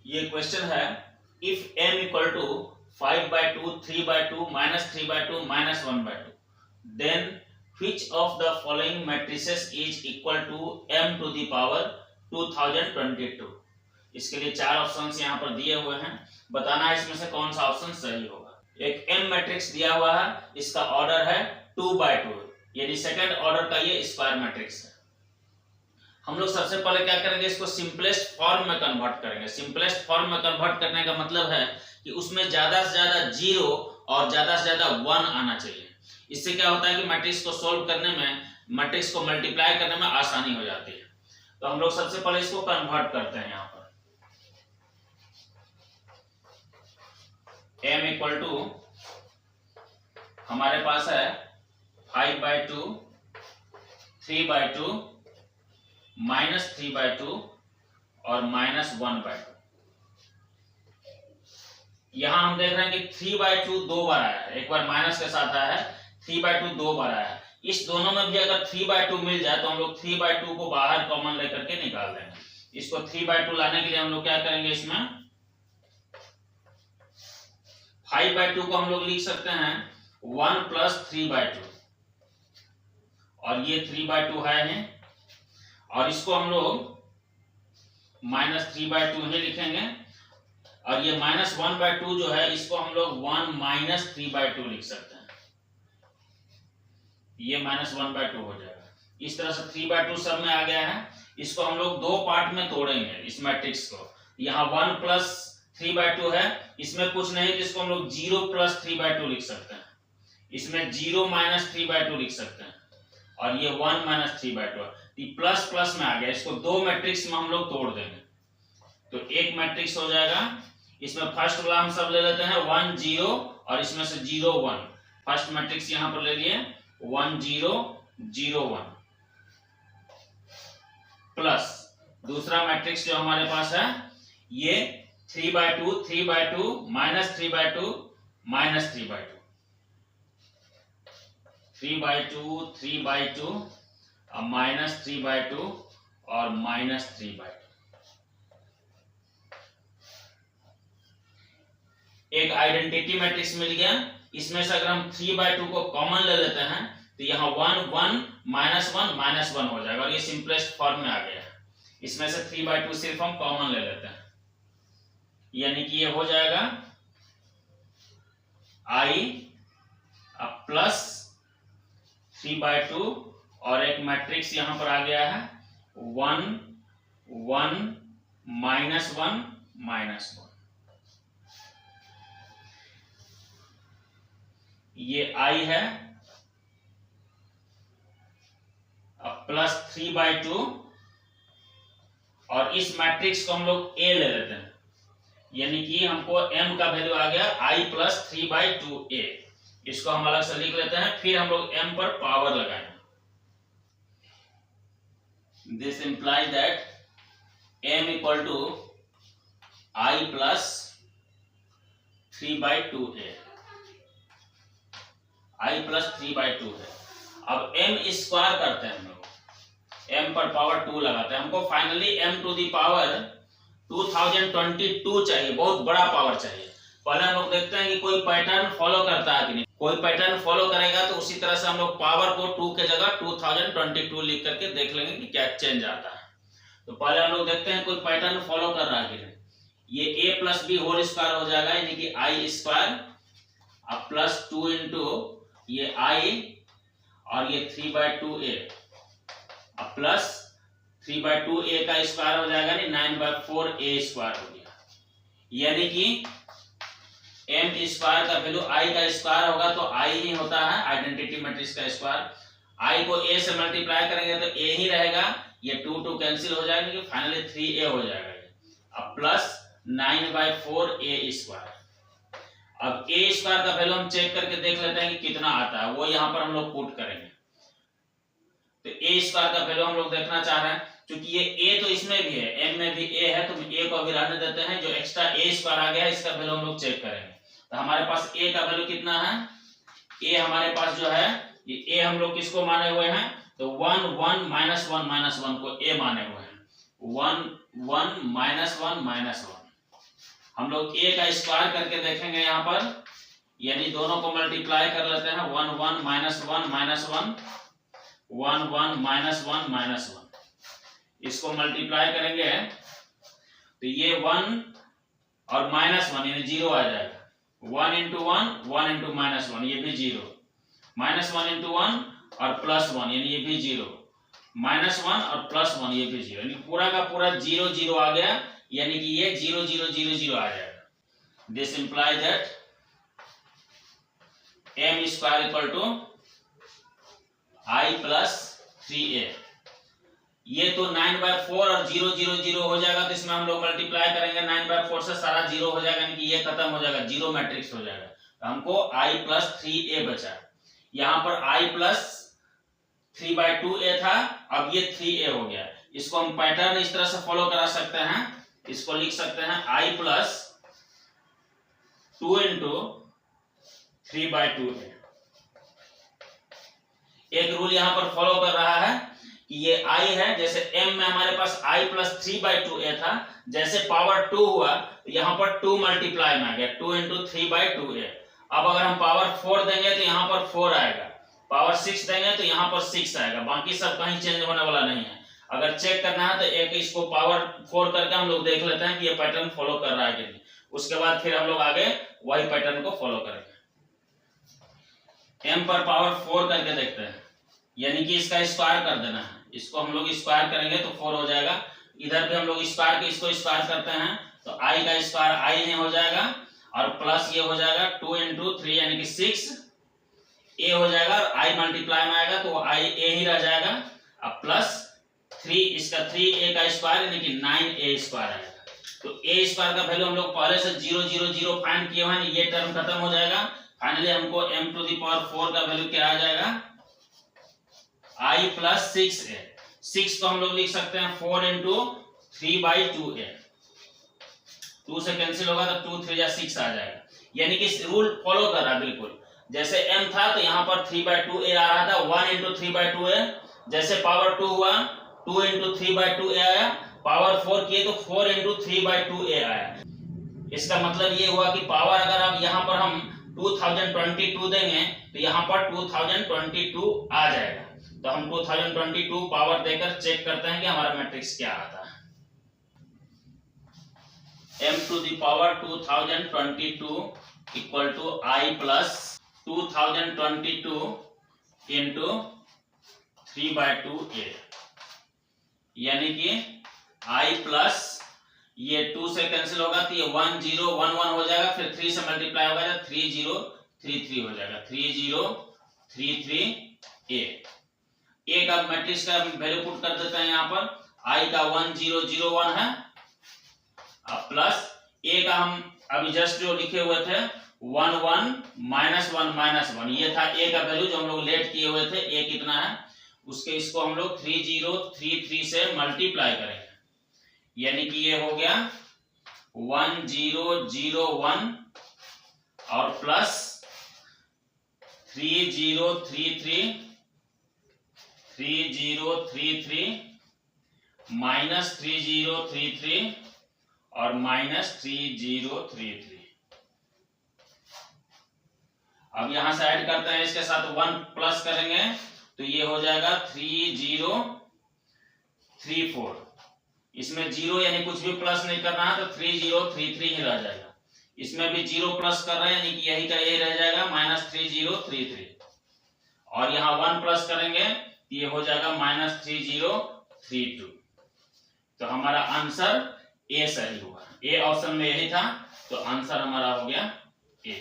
ये क्वेश्चन है, if m equal to 5/2, 3/2, -3/2, -1/2, then which of the following matrices is equal to m to the power 2022। इसके लिए चार options यहाँ पर दिए हुए हैं, बताना है इसमें से कौन सा ऑप्शन सही होगा। एक m मैट्रिक्स दिया हुआ है, इसका ऑर्डर है 2/2, यानी सेकंड ऑर्डर का ये स्क्वायर मैट्रिक्स है। हम लोग सबसे पहले क्या करेंगे, इसको सिंपलेस्ट फॉर्म में कन्वर्ट करेंगे। सिंपलेस्ट फॉर्म में कन्वर्ट करने का मतलब है कि उसमें ज्यादा से ज्यादा 0 और ज्यादा से ज्यादा 1 आना चाहिए। इससे क्या होता है कि मैट्रिक्स को सोल्व करने में, मैट्रिक्स को मल्टीप्लाई करने में आसानी हो जाती है। तो हम लोग सबसे पहले इसको कन्वर्ट करते हैं। यहाँ पर m इक्वल टू हमारे पास है 5/2, 3/2, -3/2 और -1/2। यहां हम देख रहे हैं कि 3/2 दो बार आया है, एक बार माइनस के साथ आया है, 3/2 दो बार आया है। इस दोनों में भी अगर 3/2 मिल जाए तो हम लोग 3/2 को बाहर कॉमन लेकर के निकाल देंगे। इसको 3/2 लाने के लिए हम लोग क्या करेंगे, इसमें 5/2 को हम लोग लिख सकते हैं 1 + 3/2, और ये 3/2 है, और इसको हम लोग -3/2 ही लिखेंगे, और ये -1/2 जो है इसको हम लोग 1 - 3/2 लिख सकते हैं। ये -1/2 हो जाएगा। इस तरह से 3/2 सब में आ गया है। इसको हम लोग दो पार्ट में तोड़ेंगे इस मैट्रिक्स को। यहाँ 1 + 3/2 है, इसमें कुछ नहीं, इसको हम लोग 0 + 3/2 लिख सकते हैं। इसमें 0 - 3/2 लिख सकते हैं, और ये 1 - 3/2 प्लस प्लस में आ गया। इसको दो मैट्रिक्स में हम लोग तोड़ देंगे तो एक मैट्रिक्स हो जाएगा। इसमें फर्स्ट वाला हम सब ले लेते हैं 1 0, और इसमें से 0 1। फर्स्ट मैट्रिक्स यहां पर ले लिए 1 0 0 1, प्लस दूसरा मैट्रिक्स जो हमारे पास है ये 3/2 3/2 -3/2 -3/2, 3/2 3/2 -3/2 और -3/2। एक आइडेंटिटी मैट्रिक्स मिल गया। इसमें से अगर हम 3/2 को कॉमन ले लेते हैं तो यहाँ 1 1 -1 -1 हो जाएगा, और ये सिंपलेस्ट फॉर्म में आ गया है। इसमें से 3/2 सिर्फ हम कॉमन ले लेते हैं, यानी कि ये हो जाएगा i प्लस 3/2, और एक मैट्रिक्स यहां पर आ गया है 1 1 -1 -1। ये i है, अब प्लस 3/2, और इस मैट्रिक्स को हम लोग a ले लेते हैं, यानी कि हमको m का वैल्यू आ गया i + 3/2a। इसको हम अलग से लिख लेते हैं, फिर हम लोग m पर पावर लगाएंगे। This implies that m equal to i plus 3/2a, i plus 3/2 है। अब m स्क्वायर करते हैं हम लोग, m पर पावर 2 लगाते हैं। हमको finally m to the power 2022 चाहिए, बहुत बड़ा पावर चाहिए। पहले हम लोग देखते हैं कि कोई पैटर्न फॉलो करता है कि नहीं। कोई पैटर्न फॉलो करेगा तो उसी तरह से हम लोग पावर को 2 के जगह 2022 लिख करके देख लेंगे कि क्या चेंज आता है। तो पहले हम लोग देखते हैं कोई पैटर्न फॉलो कर रहा है कि नहीं। ये a + b होल स्क्वायर हो जाएगा, यानी कि i स्क्वायर अब प्लस 2 इंटू ये i और ये 3/2a, अब प्लस 3/2a का स्क्वायर हो जाएगा, नहीं 9/4a स्क्वायर हो गया। यानी कि m स्क्वायर का वैल्यू i का स्क्वायर होगा तो i ही होता है आइडेंटिटी मैट्रिक्स का स्क्वायर। i को a से मल्टीप्लाई करेंगे तो a ही रहेगा, ये 2 2 कैंसिल हो जाएगा, कि फाइनली 3a हो जाएगा। अब प्लस 9/4a स्क्वायर। अब a स्क्वायर का वैल्यू हम चेक करके देख लेते हैं कि कितना आता है, वो यहाँ पर हम लोग पुट करेंगे। तो a स्क्वायर का वैल्यू हम लोग देखना चाह रहे हैं, क्योंकि ये a तो इसमें भी है, m में भी a है, तो a को अभी रहने देते हैं। जो एक्स्ट्रा a स्क्वायर आ गया है इसका वैल्यू हम लोग चेक करेंगे। तो हमारे पास a का वैल्यू कितना है, a हमारे पास जो है ये a हम लोग किसको माने हुए हैं, तो 1 1 -1 -1 को a माने हुए हैं। 1 1 -1 -1, हम लोग a का स्क्वायर करके देखेंगे यहाँ पर, यानी दोनों को मल्टीप्लाई कर लेते हैं। 1 1 माइनस 1 माइनस 1 1 1 माइनस 1 माइनस 1, इसको मल्टीप्लाई करेंगे तो ये 1 और माइनस 1 यानी 0 आ जाएगा। 1 इंटू 1 1 इंटू माइनस 1 ये भी 0, माइनस 1 इंटू 1 और प्लस 1 यानी ये भी 0, माइनस 1 और प्लस 1 ये भी 0, यानी पूरा का पूरा 0 0 आ गया, यानी कि ये 0 0 0 0 आ जाएगा। This implies that m square equal to i plus 3a। ये तो 9/4 और 0 0 0 हो जाएगा, तो इसमें हम लोग मल्टीप्लाई करेंगे 9/4 से, सारा 0 हो जाएगा, यानी कि ये खत्म हो जाएगा, जीरो मैट्रिक्स हो जाएगा। तो हमको i प्लस 3a बचा। यहाँ पर i प्लस 3/2a था, अब ये 3a हो गया। इसको हम पैटर्न इस तरह से फॉलो करा सकते हैं, इसको लिख सकते हैं i प्लस 2 इंटू 3/2a। एक रूल यहाँ पर फॉलो कर रहा है कि ये i है, जैसे m में हमारे पास i प्लस 3/2a था, जैसे पावर 2 हुआ तो यहाँ पर 2 मल्टीप्लाई में आ गया, 2 इंटू 3/2a। अब अगर हम पावर 4 देंगे तो यहाँ पर 4 आएगा, पावर 6 देंगे तो यहाँ पर 6 आएगा, बाकी सब कहीं चेंज होने वाला नहीं है। अगर चेक करना है तो एक इसको पावर 4 करके हम लोग देख लेते हैं कि ये पैटर्न फॉलो कर रहा है कि नहीं, उसके बाद फिर हम लोग आगे वही पैटर्न को फॉलो करेंगे। m पर पावर 4 करके देखते हैं, यानी कि इसका स्क्वायर कर देना है, इसको हम लोग स्क्वायर करेंगे तो 4 हो जाएगा। इधर भी हम लोग स्क्वायर के इसको स्क्वायर करते हैं तो i का स्क्वायर i हो जाएगा, और प्लस ये हो जाएगा 2 इंटू 3 यानी कि 6a हो जाएगा, और i मल्टीप्लाई में आएगा तो i a ही रह जाएगा। अब प्लस 3 इसका 3a का स्क्वायर यानी कि 9a स्क्वायर आएगा। तो a स्क्वायर का वैल्यू हम लोग पहले से 0 0 0 फाइंड किए हुए हैं, ये टर्म खत्म हो जाएगा। फाइनली हमको m टू द पावर 4 का वैल्यू क्या आ जाएगा, i प्लस 6a। 6 को हम लोग लिख सकते हैं 4 इंटू 3/2a, 2 से कैंसिल होगा तो 2 3 6 आ जाएगा, यानी कि रूल फॉलो कर रहा है बिल्कुल। जैसे m था तो यहाँ पर 3/2a आ रहा था, 1 इंटू 3/2a, जैसे पावर 2 हुआ 2 इंटू 3/2a आया, पावर 4 किए तो 4 इंटू 3/2a आया। इसका मतलब ये हुआ कि पावर अगर हम यहाँ पर हम 2022 देंगे तो यहाँ पर 2022 आ जाएगा। तो हम 2022 पावर देकर चेक करते हैं कि हमारा मैट्रिक्स क्या आता है। m to the power 2022 equal to i plus 2022 into 3/2a, यानी कि i प्लस ये 2 से कैंसिल होगा तो ये 1 0 1 1 हो जाएगा, फिर 3 से मल्टीप्लाई होगा तो 3 0 3 3 हो जाएगा, 3 0 3 3 a। a का मैट्रिक्स का वैल्यू पुट कर देते हैं यहाँ पर, i का 1 0 0 1 है, अब प्लस a का हम अभी जस्ट जो लिखे हुए थे 1 1 माइनस 1 माइनस 1, ये था a का वैल्यू जो हम लोग लेट किए हुए थे, a कितना है उसके, इसको हम लोग 3 0 3 3 से मल्टीप्लाई करेंगे, यानी कि ये हो गया 1 0 0 1 और प्लस 3 0 3 3 3 0 3 3 माइनस 3 0 3 3 और माइनस 3 0 3 3। अब यहां से ऐड करते हैं, इसके साथ 1 प्लस करेंगे तो ये हो जाएगा 3 0 3 4। इसमें 0 यानी कुछ भी प्लस नहीं करना है तो 3 0 3 3 ही रह जाएगा। इसमें भी 0 प्लस कर रहे हैं यानी कि यही का यही रह जाएगा माइनस 3 0 3 3, और यहाँ 1 प्लस करेंगे तो ये हो जाएगा माइनस 3 0 3 2। तो हमारा आंसर ए सही हुआ, ए ऑप्शन में यही था, तो आंसर हमारा हो गया ए।